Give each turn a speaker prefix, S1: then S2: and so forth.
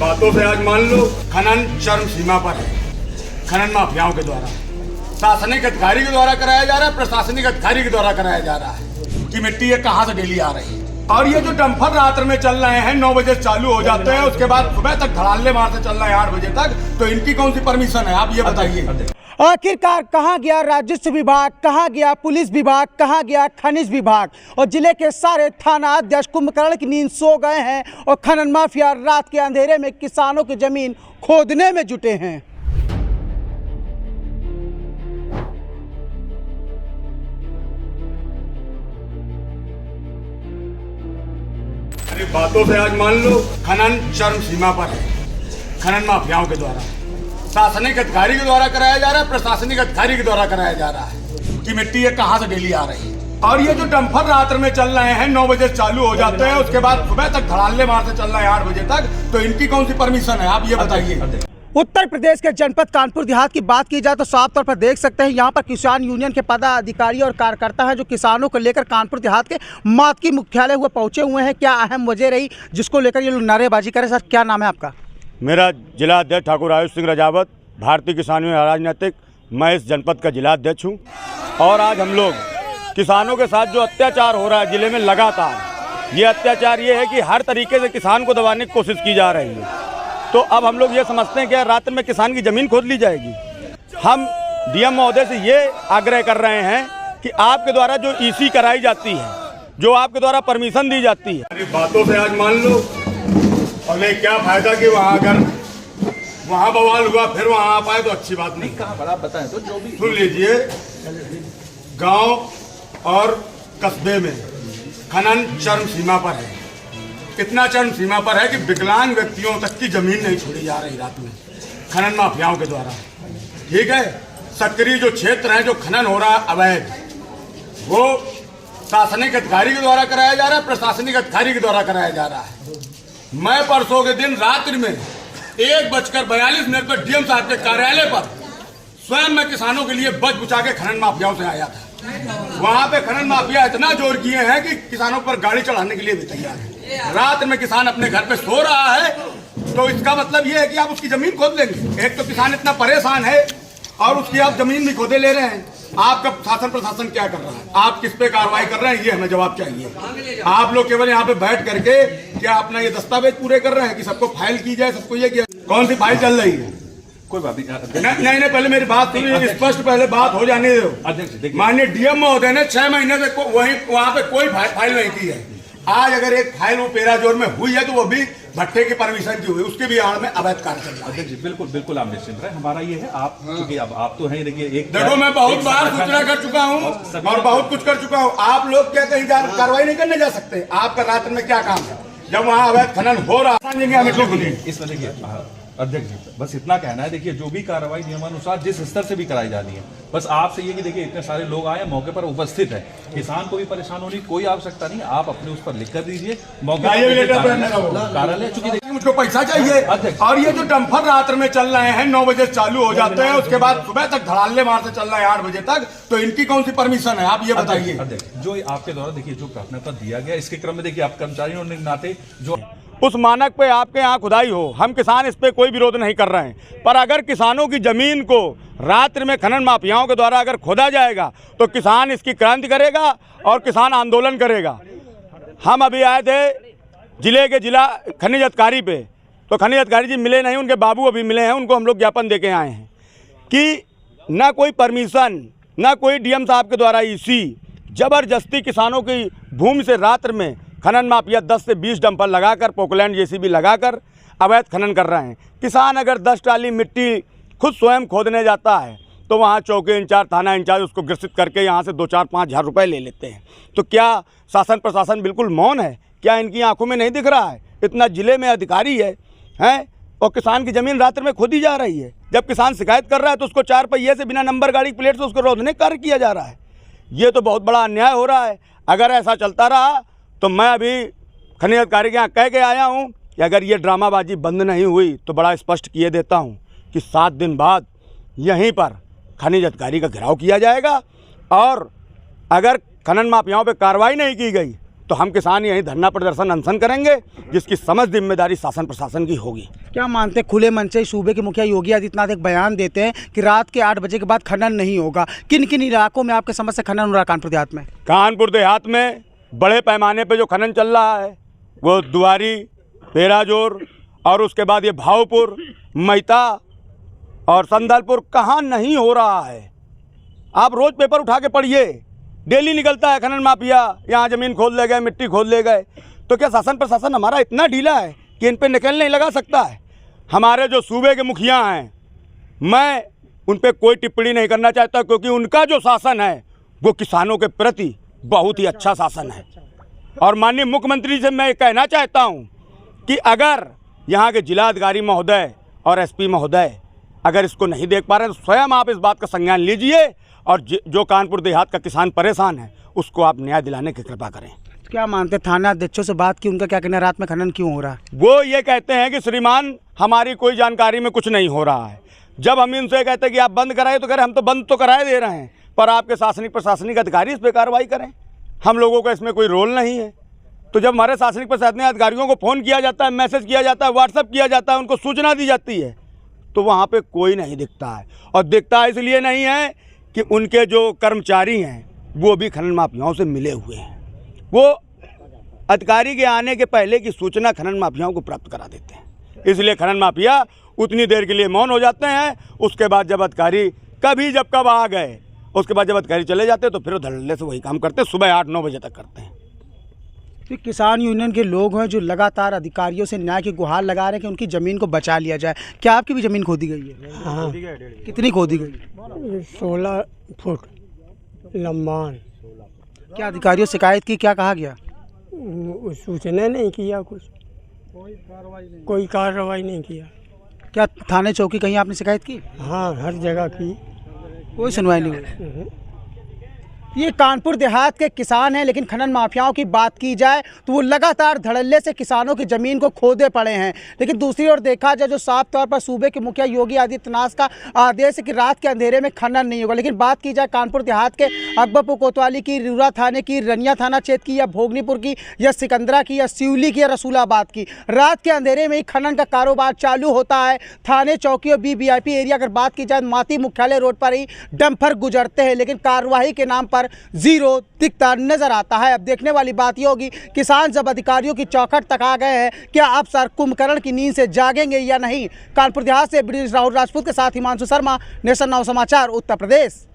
S1: बातों से आज मान लो खनन चरम सीमा पर है। खनन माफियाओं के द्वारा, शासनिक अधिकारी के द्वारा कराया जा रहा है, प्रशासनिक अधिकारी के द्वारा कराया जा रहा है कि मिट्टी ये कहाँ से डेली आ रही है। और ये जो डंपर रात्र में चल रहे हैं 9 बजे चालू हो जाते हैं, उसके बाद सुबह तक धड़ाल्ले मार से चल रहे हैं 8 बजे तक, तो इनकी कौन सी परमिशन है, आप ये बताइए।
S2: आखिरकार कहाँ गया राजस्व विभाग, कहाँ गया पुलिस विभाग, कहाँ गया खनिज विभाग, और जिले के सारे थाना अध्यक्ष कुंभकर्ण की नींद सो गए हैं और खनन माफिया रात के अंधेरे में किसानों की जमीन खोदने में जुटे हैं।
S1: बातों से आज मान लो खनन चरम सीमा पर है। खनन माफियाओं के द्वारा, शासनिक अधिकारी के द्वारा कराया जा रहा है, प्रशासनिक अधिकारी के द्वारा कराया जा रहा है कि मिट्टी ये कहाँ से डेली आ रही है। और ये जो डंपर रात्र में चल रहे हैं 9 बजे चालू हो जाते हैं, उसके बाद सुबह तक धड़ाल्ले मार से चल रहे हैं 8 बजे तक, तो इनकी कौन सी परमिशन है, आप ये बताइए।
S2: उत्तर प्रदेश के जनपद कानपुर देहात की बात की जाए तो साफ तौर पर देख सकते हैं यहाँ पर किसान यूनियन के पदाधिकारी और कार्यकर्ता हैं जो किसानों को लेकर कानपुर देहात के मातकी मुख्यालय हुए पहुंचे हुए हैं। क्या अहम वजह रही जिसको लेकर ये लोग नारेबाजी करें? सर, क्या नाम है आपका?
S3: मेरा जिला अध्यक्ष ठाकुर आयुष सिंह रजावत, भारतीय किसान यूनियन राजनीतिक, मैं इस जनपद का जिला अध्यक्ष हूँ। और आज हम लोग किसानों के साथ जो अत्याचार हो रहा है जिले में लगातार, ये अत्याचार ये है कि हर तरीके से किसान को दबाने की कोशिश की जा रही है। तो अब हम लोग ये समझते हैं कि रात में किसान की ज़मीन खोद ली जाएगी। हम डीएम महोदय से ये आग्रह कर रहे हैं कि आपके द्वारा जो ईसी कराई जाती है, जो आपके द्वारा परमिशन दी जाती है,
S1: बातों से आज मान लो, और क्या फायदा कि वहाँ अगर वहाँ बवाल हुआ फिर वहाँ आ पाए तो अच्छी बात नहीं।
S4: कहाँ पर आप बताएं तो जो भी
S1: सुन लीजिए, गांव और कस्बे में खनन चरम सीमा पर है। इतना चरम सीमा पर है कि विकलांग व्यक्तियों तक की जमीन नहीं छोड़ी जा रही रात में खनन माफियाओं के द्वारा। ठीक है, सक्रिय जो क्षेत्र है जो खनन हो रहा है अवैध, वो शासनिक अधिकारी के द्वारा कराया जा रहा है, प्रशासनिक अधिकारी के द्वारा कराया जा रहा है। मैं परसों के दिन रात्रि में 1:42 पर डीएम साहब के कार्यालय पर स्वयं मैं किसानों के लिए बच बुचा के खनन माफियाओं से आया था। वहां पे खनन माफिया इतना जोर किए हैं कि किसानों पर गाड़ी चढ़ाने के लिए भी तैयार है। रात में किसान अपने घर पे सो रहा है, तो इसका मतलब ये है कि आप उसकी जमीन खोद लेंगे। एक तो किसान इतना परेशान है और उसकी आप जमीन भी खोदे ले रहे हैं। आपका शासन प्रशासन क्या कर रहा है, आप किस पे कार्रवाई कर रहे हैं, ये हमें जवाब चाहिए। आप लोग केवल यहाँ पे बैठ करके क्या अपना ये दस्तावेज पूरे कर रहे हैं कि सबको फाइल की जाए, सबको ये किया? कौन सी फाइल चल रही है?
S4: कोई बात
S1: नहीं, पहले मेरी बात सुनिए, स्पष्ट पहले बात हो जाने दो। माननीय डीएम महोदय ने 6 महीने से वहाँ पे कोई फाइल नहीं की है। आज अगर एक फाइल वो पेराजोर में हुई है तो वो भी भट्टे की परमिशन की हुई, उसके भी आड़ में अवैध कार्य चल रहा है।
S4: जी बिल्कुल आप निश्चिंत रहे। हमारा ये है, आप क्योंकि अब आप तो हैं, देखिए
S1: देखो मैं बहुत बार सूचना कर चुका हूँ और बहुत कुछ कर चुका हूँ। आप लोग क्या कहीं कार्रवाई नहीं करने जा सकते? आपका रात्र में क्या काम है जब वहाँ अवैध खनन हो रहा है?
S4: इसमें देखिए अध्यक्ष जी, बस इतना कहना है, देखिए जो भी कार्रवाई नियमानुसार जिस स्तर से भी कराई जानी है, बस आपसे ये कि देखिए इतने सारे लोग आए मौके पर उपस्थित है, किसान को भी परेशान होने की कोई आवश्यकता नहीं। आप अपने उस पर लिख कर दीजिए मौके कार्यालय, चूंकि देखिए
S1: मुझको पैसा चाहिए। और ये जो डंपर रात्र में चल रहे हैं 9 बजे चालू हो जाते हैं, उसके बाद सुबह तक धड़ाल्ले मार से चल रहे हैं 8 बजे तक, तो इनकी कौन सी परमिशन है, आप ये बताइए।
S4: जो आपके द्वारा देखिए जो प्राथमिकता दिया गया, इसके क्रम में देखिए आप कर्मचारियों के नाते जो
S3: उस मानक पे आपके यहाँ खुदाई हो, हम किसान इस पे कोई विरोध नहीं कर रहे हैं। पर अगर किसानों की ज़मीन को रात्रि में खनन माफियाओं के द्वारा अगर खोदा जाएगा तो किसान इसकी क्रांति करेगा और किसान आंदोलन करेगा। हम अभी आए थे जिले के जिला खनिज अधिकारी पे, तो खनिज अधिकारी जी मिले नहीं, उनके बाबू अभी मिले हैं, उनको हम लोग ज्ञापन दे के आए हैं कि ना कोई परमिशन, ना कोई डीएम साहब के द्वारा ईसी, ज़बरदस्ती किसानों की भूमि से रात्र में खनन माफिया 10 से 20 डंपर लगाकर, पोकलैंड जेसीबी लगाकर अवैध खनन कर रहे हैं। किसान अगर 10 ट्राली मिट्टी खुद स्वयं खोदने जाता है तो वहाँ चौकी इंचार्ज, थाना इंचार्ज उसको ग्रसित करके यहाँ से 2-4-5 हज़ार रुपये ले लेते हैं। तो क्या शासन प्रशासन बिल्कुल मौन है? क्या इनकी आंखों में नहीं दिख रहा है? इतना जिले में अधिकारी है और किसान की ज़मीन रात्र में खोदी जा रही है। जब किसान शिकायत कर रहा है तो उसको 4 पहिए से बिना नंबर गाड़ी प्लेट से उसको रोकने का कार्य किया जा रहा है। ये तो बहुत बड़ा अन्याय हो रहा है। अगर ऐसा चलता रहा तो मैं अभी खनिज अधिकारी के यहाँ कह के आया हूँ कि अगर ये ड्रामाबाजी बंद नहीं हुई तो बड़ा स्पष्ट किए देता हूँ कि 7 दिन बाद यहीं पर खनिज अधिकारी का घेराव किया जाएगा और अगर खनन माफियाओं पे कार्रवाई नहीं की गई तो हम किसान यहीं धरना प्रदर्शन अनशन करेंगे, जिसकी समझ जिम्मेदारी शासन प्रशासन की होगी।
S2: क्या मानते हैं, खुले मन से सूबे के मुखिया योगी आदित्यनाथ एक बयान देते हैं कि रात के 8 बजे के बाद खनन नहीं होगा। किन किन इलाकों में आपके समझ से खनन हो रहा है कानपुर देहात में?
S3: कानपुर देहात में बड़े पैमाने पे जो खनन चल रहा है वो दुआरी, पेराजोर और उसके बाद ये भावपुर, मैता और संदलपुर, कहाँ नहीं हो रहा है। आप रोज़ पेपर उठा के पढ़िए, डेली निकलता है खनन माफिया यहाँ ज़मीन खोद ले गए, मिट्टी खोद ले गए। तो क्या शासन प्रशासन हमारा इतना ढीला है कि इन पे निकल नहीं लगा सकता है? हमारे जो सूबे के मुखिया हैं, मैं उन पे कोई टिप्पणी नहीं करना चाहता, क्योंकि उनका जो शासन है वो किसानों के प्रति बहुत ही अच्छा शासन है। और माननीय मुख्यमंत्री से मैं कहना चाहता हूँ कि अगर यहाँ के जिलाधिकारी महोदय और एसपी महोदय अगर इसको नहीं देख पा रहे हैं तो स्वयं आप इस बात का संज्ञान लीजिए, और जो कानपुर देहात का किसान परेशान है उसको आप न्याय दिलाने की कृपा करें।
S2: क्या मानते हैं, थाना अध्यक्षों से बात की, उनका क्या कहना है, रात में खनन क्यों हो रहा है?
S3: वो ये कहते हैं कि श्रीमान हमारी कोई जानकारी में कुछ नहीं हो रहा है। जब हम इनसे कहते हैं कि आप बंद कराए तो कह रहे हम तो बंद तो कराए दे रहे हैं, पर आपके शासनिक प्रशासनिक अधिकारी इस पर कार्रवाई करें, हम लोगों का इसमें कोई रोल नहीं है। तो जब हमारे शासनिक प्रशासनिक अधिकारियों को फ़ोन किया जाता है, मैसेज किया जाता है, व्हाट्सअप किया जाता है, उनको सूचना दी जाती है, तो वहाँ पे कोई नहीं दिखता है। और दिखता इसलिए नहीं है कि उनके जो कर्मचारी हैं वो भी खनन माफियाओं से मिले हुए हैं। वो अधिकारी के आने के पहले की सूचना खनन माफियाओं को प्राप्त करा देते हैं, इसलिए खनन माफिया उतनी देर के लिए मौन हो जाते हैं। उसके बाद जब अधिकारी कभी जब कब आ गए, उसके बाद जब अधिकारी चले जाते हैं तो फिर वो धड़ल्ले से वही काम करते हैं, सुबह 8-9 बजे तक करते हैं।
S2: तो किसान यूनियन के लोग हैं जो लगातार अधिकारियों से न्याय की गुहार लगा रहे हैं कि उनकी ज़मीन को बचा लिया जाए। क्या आपकी भी ज़मीन खोदी गई है?
S5: हाँ,
S2: कितनी खोदी गई?
S5: 16 फुट लंबान।
S2: क्या अधिकारियों से शिकायत की, क्या कहा गया?
S5: सूचना नहीं किया, कुछ कोई कार्रवाई नहीं किया।
S2: क्या थाने चौकी कहीं आपने शिकायत की?
S5: हाँ, हर जगह की,
S2: कोई सुनवाई नहीं हुई। ये कानपुर देहात के किसान हैं, लेकिन खनन माफियाओं की बात की जाए तो वो लगातार धड़ल्ले से किसानों की ज़मीन को खोदे पड़े हैं। लेकिन दूसरी ओर देखा जाए जो साफ तौर पर सूबे के मुखिया योगी आदित्यनाथ का आदेश है कि रात के अंधेरे में खनन नहीं होगा। लेकिन बात की जाए कानपुर देहात के अकबरपुर कोतवाली की, रिउरा थाने की, रनिया थाना क्षेत्र की, या भोगनीपुर की, या सिकंदरा की, या सिवली की, या रसूलाबाद की, रात के अंधेरे में ही खनन का कारोबार चालू होता है। थाने चौकी और BVIP एरिया अगर बात की जाए, माती मुख्यालय रोड पर ही डंपर गुजरते हैं, लेकिन कार्रवाई के नाम पर जीरो दिखता नजर आता है। अब देखने वाली बात ये होगी, किसान जब अधिकारियों की चौखट तक आ गए हैं, क्या अब सर कुंभकर्ण की नींद से जागेंगे या नहीं? कानपुर देहात से ब्रिजेश राहुल राजपूत के साथ हिमांशु शर्मा, नेशन नाउ समाचार, उत्तर प्रदेश।